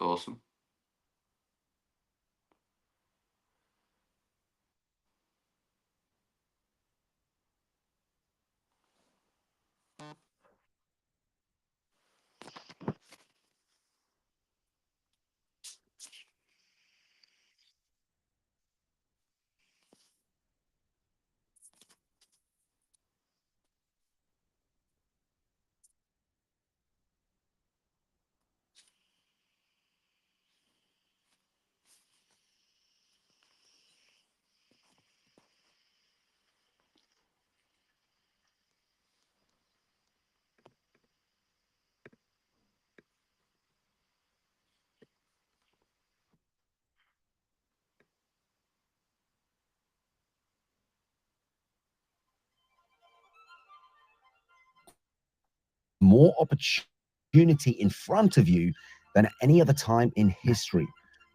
awesome. More opportunity in front of you than at any other time in history.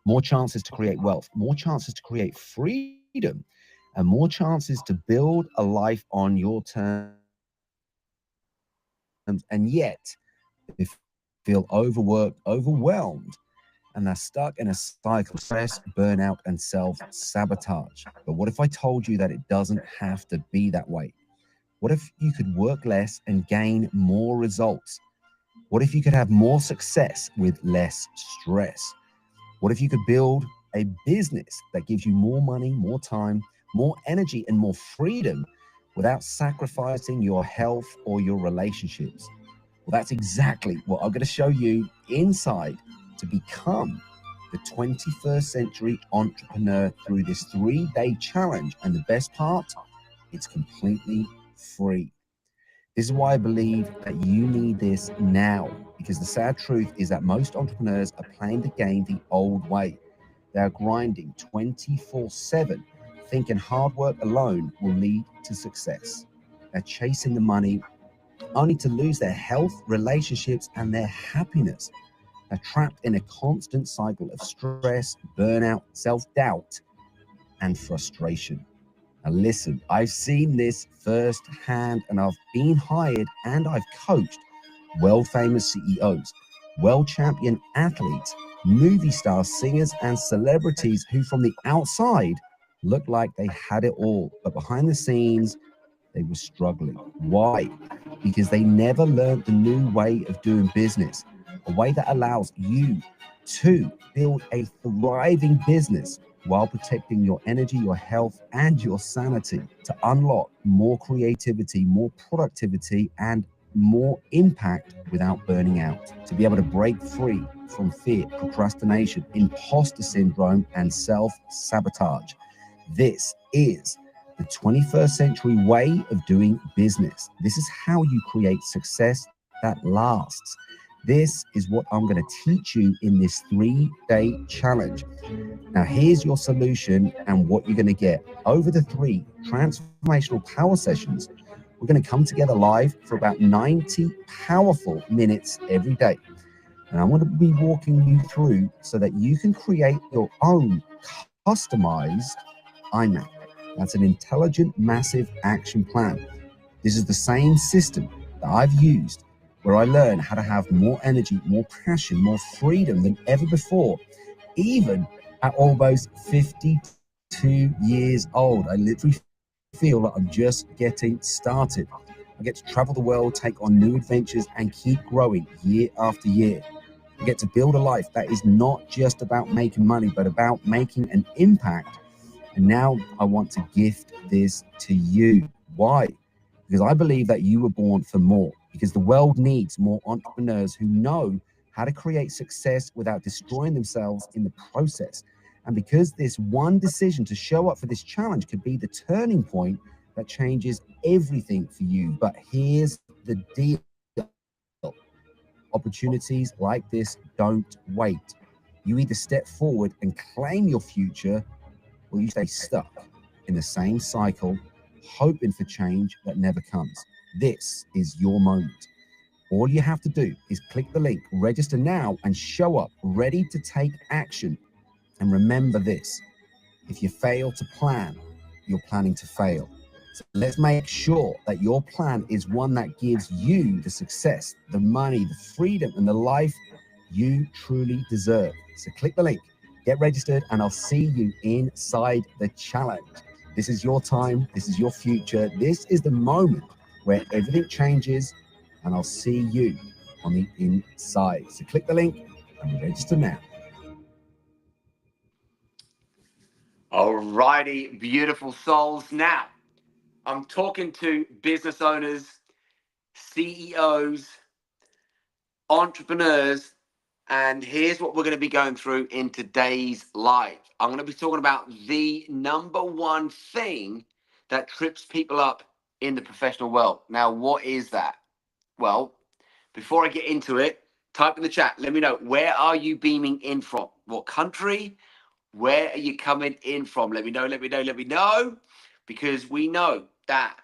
More chances to create wealth, more chances to create freedom, and more chances to build a life on your terms. And yet, they feel overworked, overwhelmed, and they're stuck in a cycle of stress, burnout, and self sabotage. But what if I told you that it doesn't have to be that way? What if you could work less and gain more results? What if you could have more success with less stress? What if you could build a business that gives you more money, more time, more energy, and more freedom without sacrificing your health or your relationships? Well, that's exactly what I'm going to show you inside to become the 21st century entrepreneur through this 3-day challenge. And the best part, it's completely free. This is why I believe that you need this now, because the sad truth is that most entrepreneurs are playing the game the old way. They are grinding 24/7, thinking hard work alone will lead to success. They're chasing the money only to lose their health, relationships, and their happiness. They're trapped in a constant cycle of stress, burnout, self-doubt, and frustration. Now, listen, I've seen this firsthand, and I've been hired and I've coached world famous CEOs, world champion athletes, movie stars, singers, and celebrities who, from the outside, looked like they had it all, but behind the scenes, they were struggling. Why? Because they never learned the new way of doing business, a way that allows you to build a thriving business while protecting your energy, your health, and your sanity to unlock more creativity, more productivity, and more impact without burning out, to be able to break free from fear, procrastination, imposter syndrome, and self-sabotage. This is the 21st century way of doing business. This is how you create success that lasts. This is what I'm going to teach you in this 3-day challenge. Now, here's your solution and what you're going to get. Over the 3 transformational power sessions, we're going to come together live for about 90 powerful minutes every day. And I'm going to be walking you through so that you can create your own customized IMAP. That's an intelligent, massive action plan. This is the same system that I've used where I learned how to have more energy, more passion, more freedom than ever before, even at almost 52 years old. I literally feel like I'm just getting started. I get to travel the world, take on new adventures, and keep growing year after year. I get to build a life that is not just about making money, but about making an impact. And now I want to gift this to you. Why? Because I believe that you were born for more, because the world needs more entrepreneurs who know how to create success without destroying themselves in the process. And because this one decision to show up for this challenge could be the turning point that changes everything for you. But here's the deal. Opportunities like this don't wait. You either step forward and claim your future, or you stay stuck in the same cycle, hoping for change that never comes. This is your moment. All you have to do is click the link, register now, and show up ready to take action. And remember this: if you fail to plan, you're planning to fail. So let's make sure that your plan is one that gives you the success, the money, the freedom, and the life you truly deserve. So click the link, get registered, and I'll see you inside the challenge. This is your time. This is your future. This is the moment where everything changes, and I'll see you on the inside. So click the link and register now. Alrighty, beautiful souls. Now, I'm talking to business owners, CEOs, entrepreneurs, and here's what we're going to be going through in today's live. I'm going to be talking about the number one thing that trips people up in the professional world. Now, what is that? Well, before I get into it, type in the chat. Let me know, where are you beaming in from? What country? Where are you coming in from? Let me know, because we know that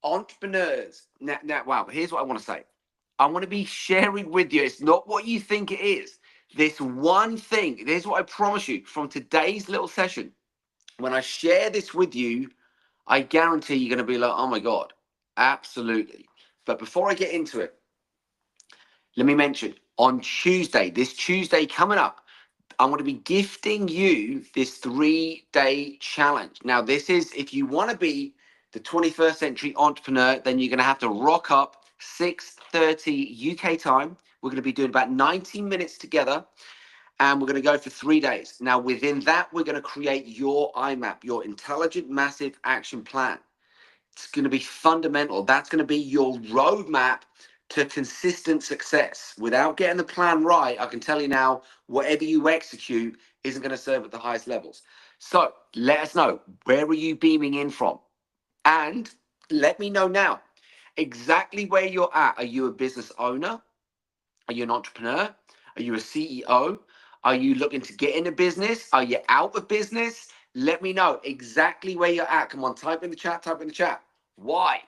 entrepreneurs, wow, here's what I want to say. I want to be sharing with you, it's not what you think it is. This one thing, here's what I promise you from today's little session. When I share this with you, I guarantee you're going to be like, oh my God, absolutely. But before I get into it, let me mention on Tuesday, this Tuesday coming up, I'm going to be gifting you this 3-day challenge. Now, this is, if you want to be the 21st century entrepreneur, then you're going to have to rock up 6:30 UK time. We're going to be doing about 90 minutes together, and we're going to go for 3 days. Now, within that, we're going to create your IMAP, your Intelligent Massive Action Plan. It's going to be fundamental. That's going to be your roadmap to consistent success. Without getting the plan right, I can tell you now, whatever you execute isn't going to serve at the highest levels. So let us know, where are you beaming in from? And let me know now exactly where you're at. Are you a business owner? Are you an entrepreneur? Are you a CEO? Are you looking to get into business? Are you out of business? Let me know exactly where you're at. Come on, type in the chat. Why?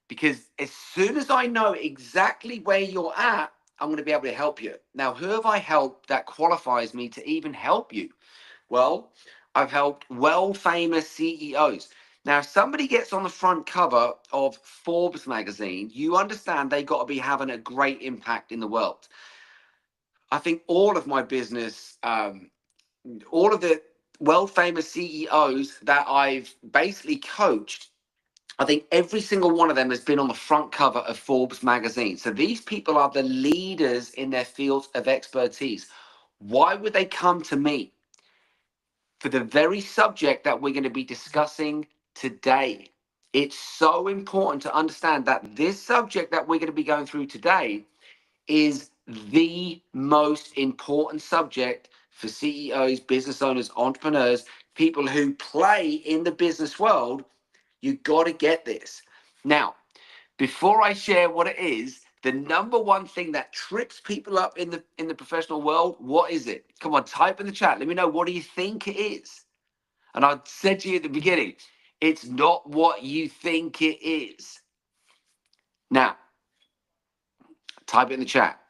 Because as soon as I know exactly where you're at, I'm going to be able to help you. Now, who have I helped that qualifies me to even help you? Well, I've helped famous CEOs. Now, if somebody gets on the front cover of Forbes magazine, you understand they got to be having a great impact in the world. I think all of my business, all of the famous CEOs that I've basically coached, I think every single one of them has been on the front cover of Forbes magazine. So these people are the leaders in their fields of expertise. Why would they come to me? For the very subject that we're going to be discussing today. It's so important to understand that this subject that we're going to be going through today is the most important subject for CEOs, business owners, entrepreneurs, people who play in the business world. You got to get this. Now, before I share what it is, the number one thing that trips people up in the professional world, what is it? Come on, type in the chat. Let me know, what do you think it is? And I said to you at the beginning, it's not what you think it is. Now, type it in the chat.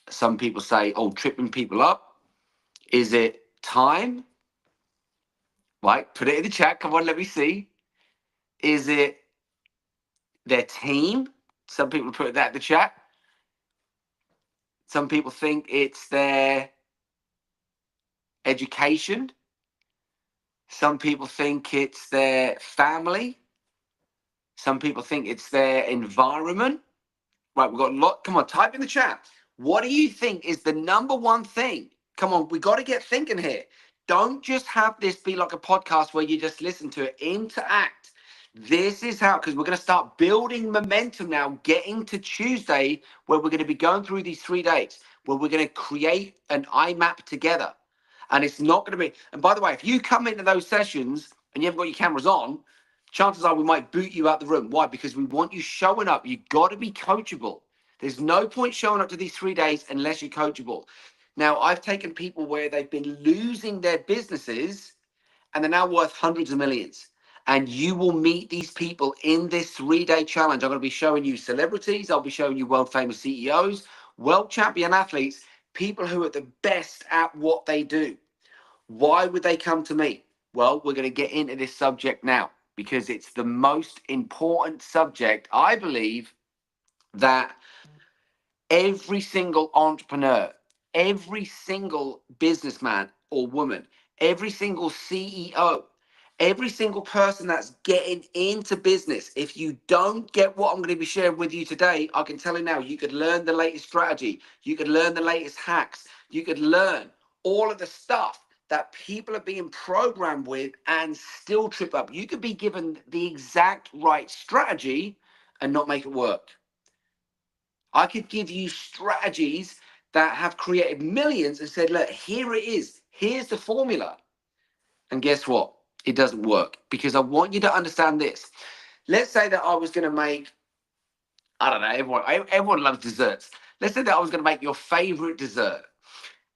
Some people say, oh, tripping people up. Is it time? Right, put it in the chat. Come on, let me see. Is it their team? Some people put that in the chat. Some people think it's their education. Some people think it's their family. Some people think it's their environment. Right, we've got a lot. Come on, type in the chat. What do you think is the number one thing? Come on, we got to get thinking here. Don't just have this be like a podcast where you just listen to it. Interact. This is how, because we're going to start building momentum now, getting to Tuesday, where we're going to be going through these 3 days, where we're going to create an IMAP together. And it's not going to be, and by the way, if you come into those sessions and you haven't got your cameras on, chances are we might boot you out the room. Why? Because we want you showing up. You got to be coachable. There's no point showing up to these 3 days unless you're coachable. Now, I've taken people where they've been losing their businesses and they're now worth hundreds of millions. And you will meet these people in this 3-day challenge. I'm going to be showing you celebrities. I'll be showing you world famous CEOs, world champion athletes, people who are the best at what they do. Why would they come to me? Well, we're going to get into this subject now, because it's the most important subject, I believe, that every single entrepreneur every single businessman or woman, every single CEO, every single person that's getting into business, if you don't get what I'm going to be sharing with you today, I can tell you now, you could learn the latest strategy, you could learn the latest hacks, you could learn all of the stuff that people are being programmed with and still trip up. You could be given the exact right strategy and not make it work. I could give you strategies that have created millions and said, look, here it is. Here's the formula. And guess what? It doesn't work, because I want you to understand this. Let's say that I was going to make, I don't know, everyone loves desserts. Let's say that I was going to make your favorite dessert,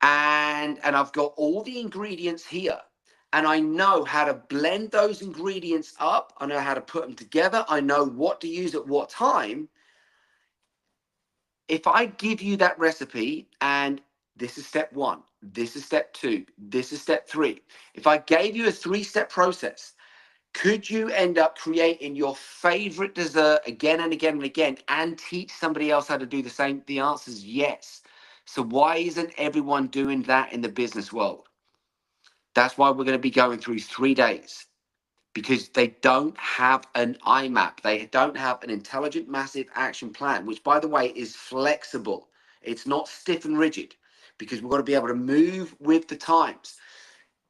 and I've got all the ingredients here, and I know how to blend those ingredients up. I know how to put them together. I know what to use at what time. If I give you that recipe, and this is step 1, this is step 2, this is step 3. If I gave you a 3-step process, could you end up creating your favorite dessert again and again and again and teach somebody else how to do the same? The answer is yes. So why isn't everyone doing that in the business world? That's why we're going to be going through 3 days, because they don't have an IMAP. They don't have an intelligent massive action plan, which, by the way, is flexible. It's not stiff and rigid, because we've got to be able to move with the times.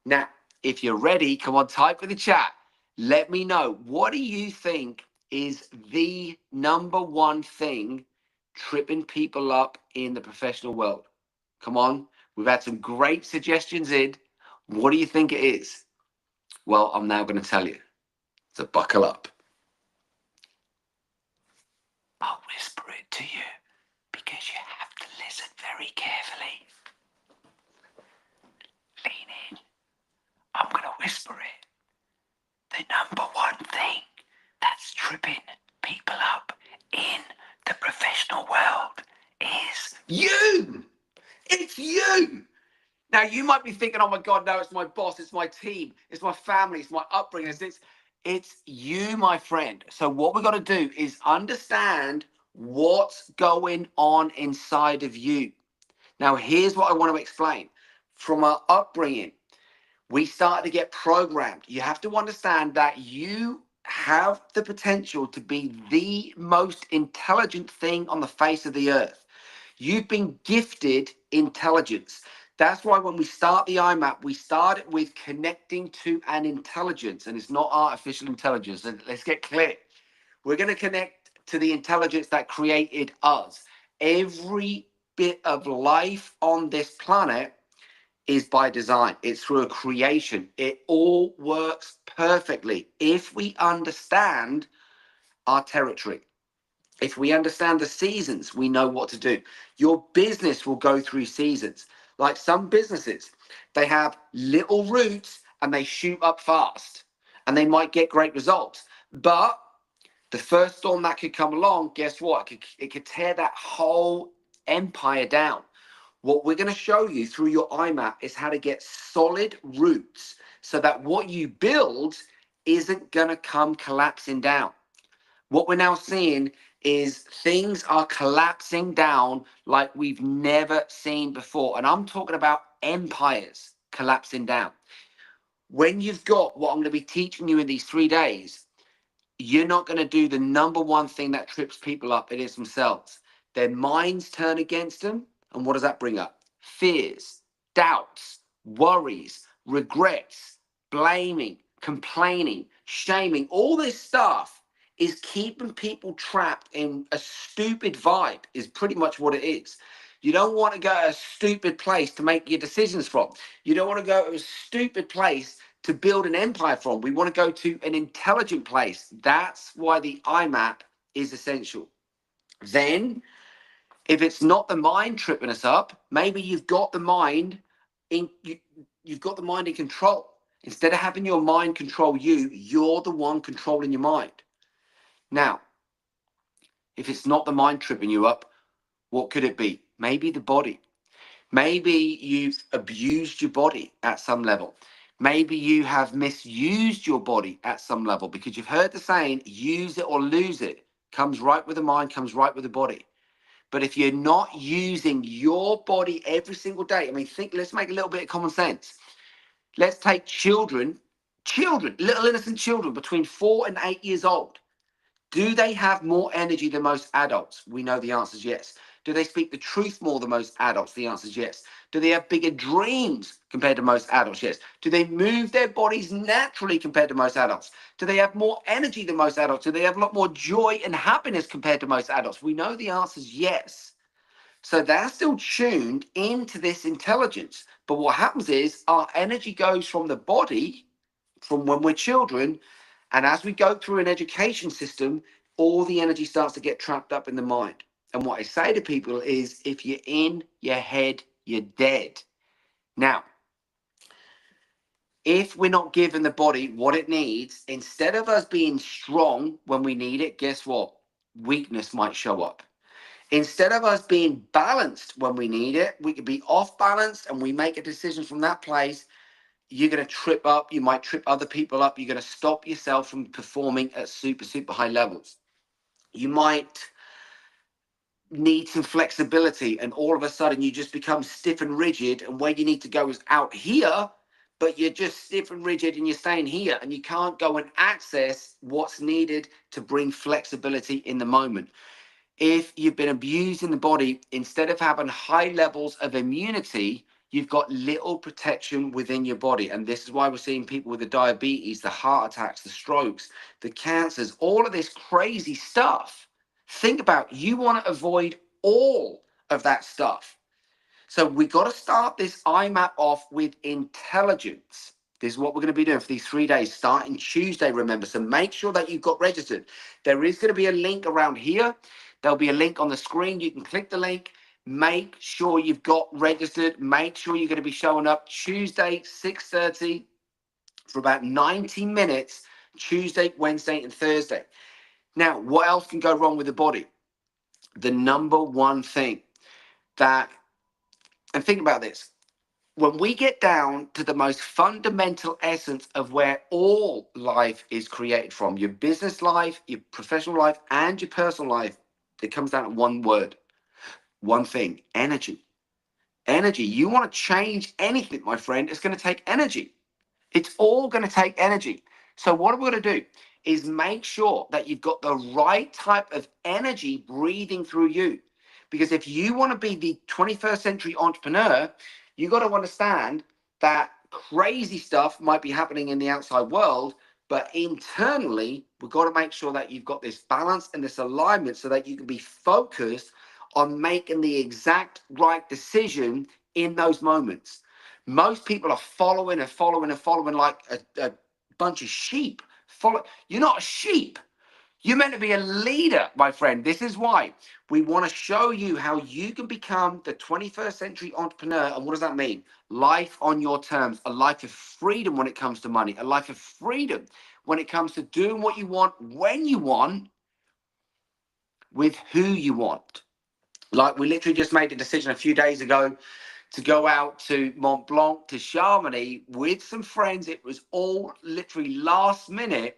Now, if you're ready, come on, type in the chat. Let me know, what do you think is the number one thing tripping people up in the professional world? Come on, we've had some great suggestions in. What do you think it is? Well, I'm now going to tell you. So buckle up. I'll whisper it to you, because you have to listen very carefully. Lean in. I'm going to whisper it. The number one thing that's tripping people up in the professional world is you. It's you. Now, you might be thinking, oh my God, no, it's my boss, it's my team, it's my family, it's my upbringing. It's you, my friend. So what we've got to do is understand what's going on inside of you. Now, here's what I want to explain. From our upbringing, we started to get programmed. You have to understand that you have the potential to be the most intelligent thing on the face of the earth. You've been gifted intelligence. That's why when we start the IMAP, we start it with connecting to an intelligence, and it's not artificial intelligence. And let's get clear. We're going to connect to the intelligence that created us. Every bit of life on this planet is by design. It's through a creation. It all works perfectly if we understand our territory. If we understand the seasons, we know what to do. Your business will go through seasons. Like some businesses, they have little roots and they shoot up fast, and they might get great results. But the first storm that could come along, guess what? It could tear that whole empire down. What we're going to show you through your IMAP is how to get solid roots so that what you build isn't going to come collapsing down. What we're now seeing is things are collapsing down like we've never seen before. And I'm talking about empires collapsing down. When you've got what I'm going to be teaching you in these 3 days, you're not going to do the number one thing that trips people up. It is themselves. Their minds turn against them. And what does that bring up? Fears, doubts, worries, regrets, blaming, complaining, shaming. All this stuff is keeping people trapped in a stupid vibe, is pretty much what it is. You don't want to go to a stupid place to make your decisions from. You don't want to go to a stupid place to build an empire from. We want to go to an intelligent place. That's why the IMAP is essential. Then, if it's not the mind tripping us up, maybe you've got the mind in you've got the mind in control. Instead of having your mind control you, you're the one controlling your mind. Now, if it's not the mind tripping you up, what could it be? Maybe the body. Maybe you've abused your body at some level. Maybe you have misused your body at some level, because you've heard the saying, use it or lose it. Comes right with the mind, comes right with the body. But if you're not using your body every single day, I mean, let's make a little bit of common sense. Let's take children, little innocent children between 4 and 8 years old. Do they have more energy than most adults? We know the answer is yes. Do they speak the truth more than most adults? The answer is yes. Do they have bigger dreams compared to most adults? Yes. Do they move their bodies naturally compared to most adults? Do they have more energy than most adults? Do they have a lot more joy and happiness compared to most adults? We know the answer is yes. So they're still tuned into this intelligence. But what happens is our energy goes from the body from when we're children. And as we go through an education system, all the energy starts to get trapped up in the mind. And what I say to people is if you're in your head, you're dead. Now, if we're not giving the body what it needs, instead of us being strong when we need it, guess what? Weakness might show up. Instead of us being balanced when we need it, we could be off balance and we make a decision from that place. You're going to trip up. You might trip other people up. You're going to stop yourself from performing at super, super high levels. You might need some flexibility and all of a sudden you just become stiff and rigid, and where you need to go is out here, but you're just stiff and rigid and you're staying here and you can't go and access what's needed to bring flexibility in the moment. If you've been abused in the body, instead of having high levels of immunity, you've got little protection within your body. And this is why we're seeing people with the diabetes, the heart attacks, the strokes, the cancers, all of this crazy stuff. Think about, you want to avoid all of that stuff. So we got to start this IMAP off with intelligence. This is what we're going to be doing for these 3 days, starting Tuesday, remember. So make sure that you've got registered. There is going to be a link around here. There'll be a link on the screen. You can click the link. Make sure you've got registered. Make sure you're going to be showing up Tuesday, 6:30 for about 90 minutes, Tuesday, Wednesday, and Thursday. Now, what else can go wrong with the body? The number one thing that, and think about this, when we get down to the most fundamental essence of where all life is created from, your business life, your professional life, and your personal life, it comes down to one word, one thing: energy. Energy. You want to change anything, my friend, it's going to take energy. It's all going to take energy. So what we're going to do is make sure that you've got the right type of energy breathing through you. Because if you want to be the 21st century entrepreneur, you got to understand that crazy stuff might be happening in the outside world, but internally, we've got to make sure that you've got this balance and this alignment so that you can be focused on making the exact right decision in those moments. Most people are following like a bunch of sheep. You're not a sheep. You're meant to be a leader, my friend. This is why we want to show you how you can become the 21st century entrepreneur. And what does that mean? Life on your terms, a life of freedom when it comes to money, a life of freedom when it comes to doing what you want, when you want, with who you want. Like we literally just made a decision a few days ago to go out to Mont Blanc, to Chamonix with some friends. It was all literally last minute.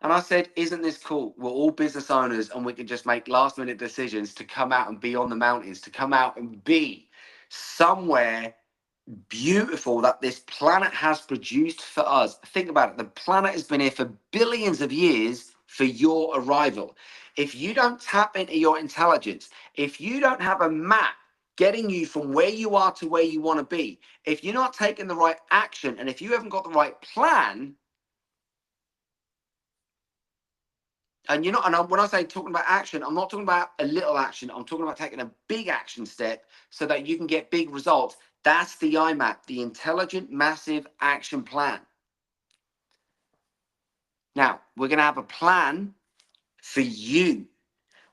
And I said, isn't this cool? We're all business owners and we can just make last minute decisions to come out and be on the mountains, to come out and be somewhere beautiful that this planet has produced for us. Think about it. The planet has been here for billions of years for your arrival. If you don't tap into your intelligence, if you don't have a map getting you from where you are to where you want to be, if you're not taking the right action, and if you haven't got the right plan, and you're not, and when I say talking about action, I'm not talking about a little action. I'm talking about taking a big action step so that you can get big results. That's the IMAP, the Intelligent Massive Action Plan. Now, we're going to have a plan for you,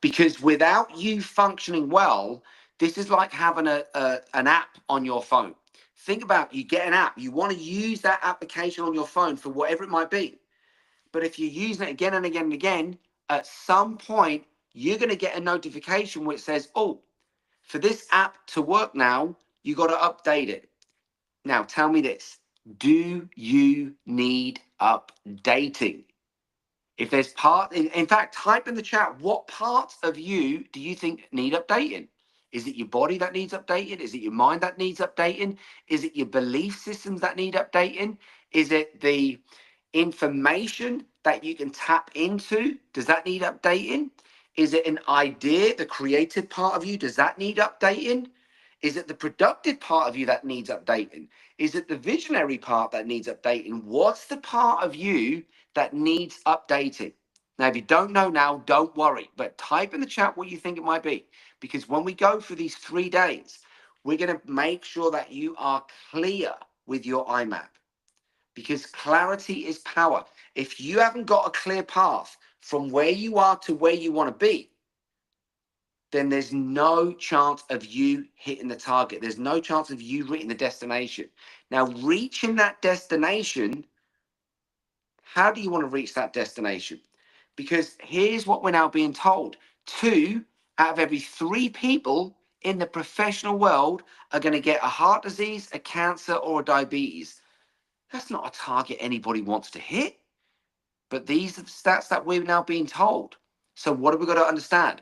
because without you functioning well, this is like having an app on your phone. Think about, you get an app, you want to use that application on your phone for whatever it might be. But if you're using it again and again and again, at some point, you're going to get a notification which says, oh, for this app to work now, you got to update it. Now, tell me this. Do you need updating? If there's in fact, type in the chat, what parts of you do you think need updating? Is it your body that needs updating? Is it your mind that needs updating? Is it your belief systems that need updating? Is it the information that you can tap into? Does that need updating? Is it an idea, the creative part of you? Does that need updating? Is it the productive part of you that needs updating? Is it the visionary part that needs updating? What's the part of you that needs updating? Now, if you don't know now, don't worry, but type in the chat what you think it might be. Because when we go through these 3 days, we're going to make sure that you are clear with your IMAP. Because clarity is power. If you haven't got a clear path from where you are to where you want to be, then there's no chance of you hitting the target. There's no chance of you reaching the destination. Now, reaching that destination, how do you want to reach that destination? Because here's what we're now being told. 2 out of every 3 people in the professional world are going to get a heart disease, a cancer, or a diabetes. That's not a target anybody wants to hit. But these are the stats that we're now being told. So what have we got to understand?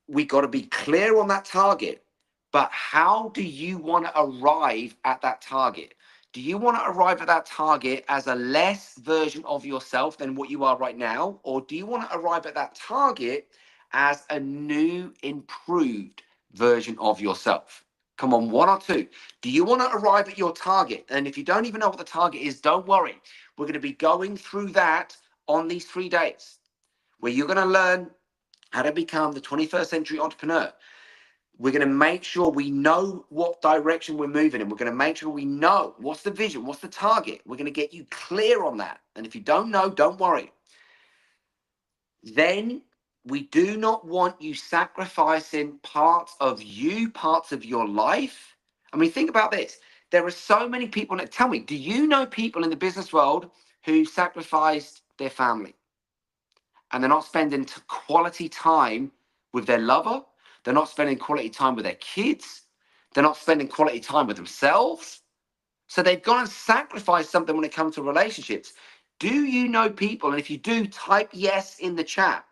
We got to be clear on that target. But how do you want to arrive at that target? Do you want to arrive at that target as a less version of yourself than what you are right now? Or do you want to arrive at that target as a new, improved version of yourself? Come on, 1 or 2. Do you want to arrive at your target? And if you don't even know what the target is, don't worry. We're going to be going through that on these 3 days, where you're going to learn how to become the 21st century entrepreneur. We're going to make sure we know what direction we're moving in. We're going to make sure we know what's the vision, what's the target. We're going to get you clear on that. And if you don't know, don't worry. Then we do not want you sacrificing parts of you, parts of your life. I mean, think about this. There are so many people that tell me, do you know people in the business world who sacrificed their family? And they're not spending quality time with their lover. They're not spending quality time with their kids. They're not spending quality time with themselves. So they've gone and sacrificed something when it comes to relationships. Do you know people? And if you do, type yes in the chat.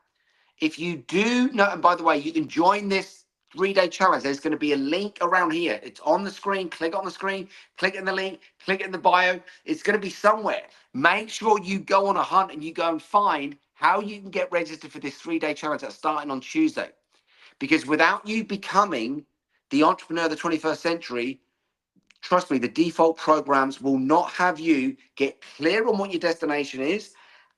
If you do know, and by the way, you can join this 3-day challenge. There's going to be a link around here. It's on the screen. Click on the screen, click in the link, click in the bio. It's going to be somewhere. Make sure you go on a hunt and you go and find how you can get registered for this 3-day challenge that's starting on Tuesday. Because without you becoming the entrepreneur of the 21st century, trust me, the default programs will not have you get clear on what your destination is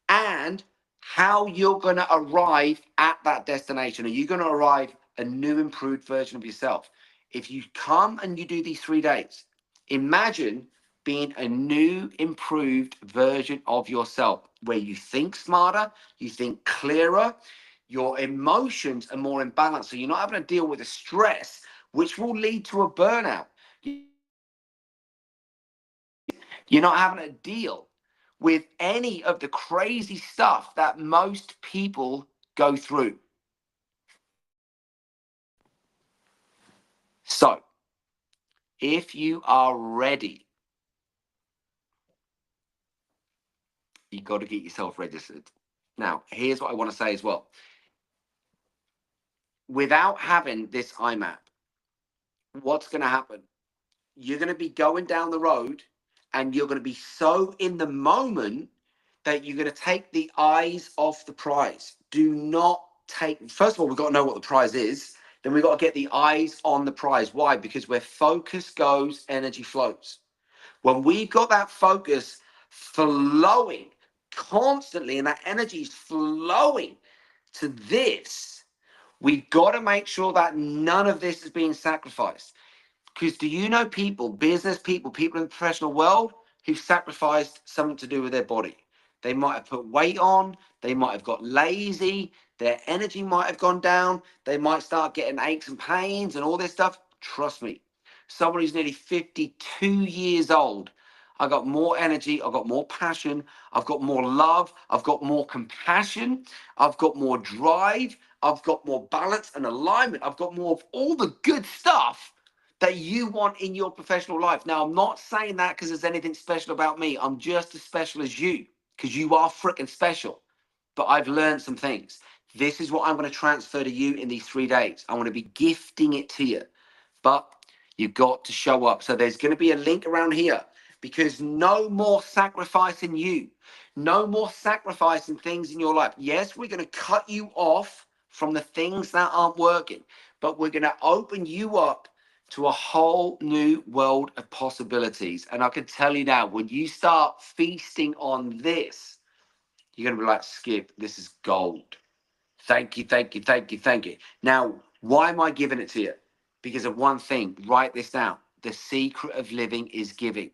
and how you're going to arrive at that destination. Are you going to arrive a new, improved version of yourself? If you come and you do these 3 days, imagine being a new, improved version of yourself where you think smarter, you think clearer, your emotions are more in balance. So you're not having to deal with the stress, which will lead to a burnout. You're not having to deal with any of the crazy stuff that most people go through. So, if you are ready, you got to get yourself registered. Now, here's what I want to say as well. Without having this IMAP, what's going to happen? You're going to be going down the road and you're going to be so in the moment that you're going to take the eyes off the prize. Do not take, first of all, we've got to know what the prize is. Then we've got to get the eyes on the prize. Why? Because where focus goes, energy flows. When we've got that focus flowing constantly and that energy is flowing to this, we've got to make sure that none of this is being sacrificed. Because do you know people, business people, people in the professional world who've sacrificed something to do with their body? They might have put weight on, they might have got lazy, their energy might have gone down, they might start getting aches and pains and all this stuff. Trust me, someone who's nearly 52 years old, I've got more energy, I've got more passion, I've got more love, I've got more compassion, I've got more drive, I've got more balance and alignment, I've got more of all the good stuff that you want in your professional life. Now, I'm not saying that because there's anything special about me. I'm just as special as you. because you are freaking special. But I've learned some things. This is what I'm going to transfer to you in these 3 days. I'm going to be gifting it to you, but you've got to show up. So there's going to be a link around here, because no more sacrificing you, no more sacrificing things in your life. Yes, we're going to cut you off from the things that aren't working, but we're going to open you up to a whole new world of possibilities. And I can tell you now, when you start feasting on this, you're going to be like, Skip, this is gold. Thank you, thank you, thank you, thank you. Now, why am I giving it to you? Because of one thing. Write this down. The secret of living is giving.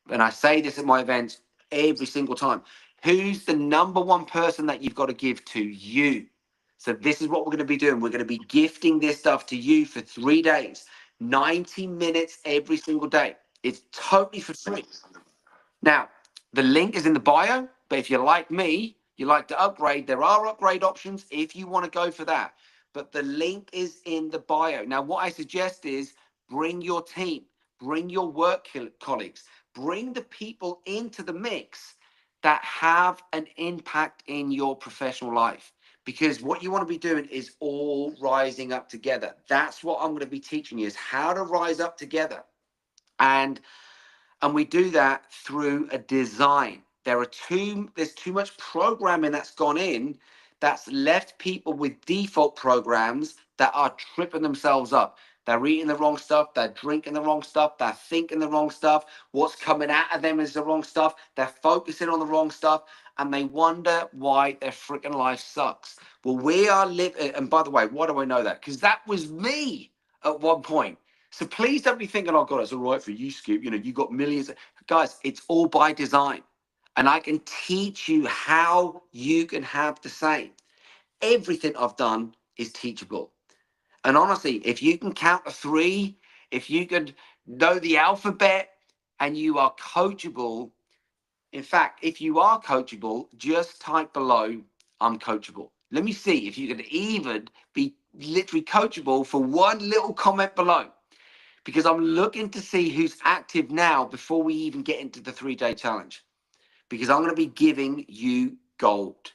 And I say this at my events every single time. Who's the number one person that you've got to give to? You. So this is what we're going to be doing. We're going to be gifting this stuff to you for 3 days, 90 minutes every single day. It's totally for free. Now, the link is in the bio, but if you're like me, you like to upgrade, there are upgrade options if you want to go for that. But the link is in the bio. Now, what I suggest is bring your team, bring your work colleagues, bring the people into the mix that have an impact in your professional life. Because what you want to be doing is all rising up together. That's what I'm going to be teaching you, is how to rise up together. And we do that through a design. There's too much programming that's gone in that's left people with default programs that are tripping themselves up. They're eating the wrong stuff. They're drinking the wrong stuff. They're thinking the wrong stuff. What's coming out of them is the wrong stuff. They're focusing on the wrong stuff. And they wonder why their freaking life sucks. Well, we are living. And by the way, why do I know that? Because that was me at one point. So please don't be thinking, oh, God, it's all right for you, Skip. You know, you got millions. Guys, it's all by design. And I can teach you how you can have the same. Everything I've done is teachable. And honestly, if you can count to 3, if you can know the alphabet and you are coachable, in fact, if you are coachable, just type below, I'm coachable. Let me see if you can even be literally coachable for one little comment below, because I'm looking to see who's active now before we even get into the 3-day challenge, because I'm going to be giving you gold.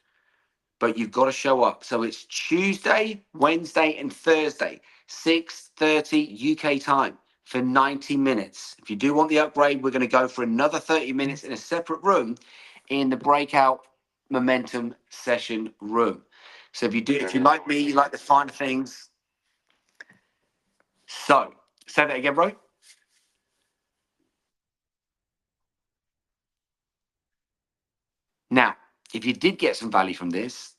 But you've got to show up. So it's Tuesday, Wednesday, and Thursday, 6:30 UK time for 90 minutes. If you do want the upgrade, we're going to go for another 30 minutes in a separate room in the breakout momentum session room. So if you like me, you like the finer things. So say that again, bro. Now, if you did get some value from this,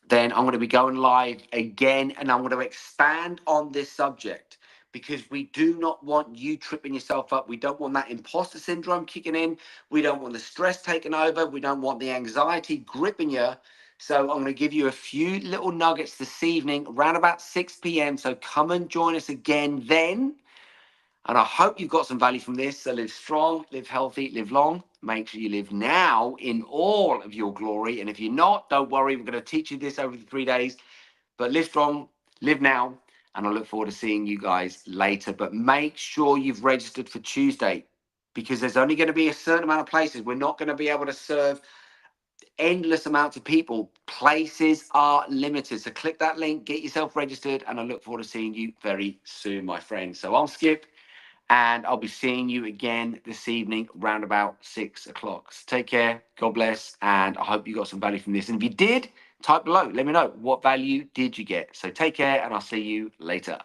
then I'm going to be going live again, and I'm going to expand on this subject, because we do not want you tripping yourself up. We don't want that imposter syndrome kicking in. We don't want the stress taking over. We don't want the anxiety gripping you. So I'm going to give you a few little nuggets this evening around about 6 p.m. So come and join us again then. And I hope you've got some value from this. So live strong, live healthy, live long. Make sure you live now in all of your glory. And if you're not, don't worry. We're going to teach you this over the 3 days. But live strong, live now. And I look forward to seeing you guys later. But make sure you've registered for Tuesday, because there's only going to be a certain amount of places. We're not going to be able to serve endless amounts of people. Places are limited. So click that link, get yourself registered. And I look forward to seeing you very soon, my friends. So I'm Skip, and I'll be seeing you again this evening around about 6 o'clock. So take care, God bless, and I hope you got some value from this. And if you did, type below, let me know what value did you get. So take care, and I'll see you later.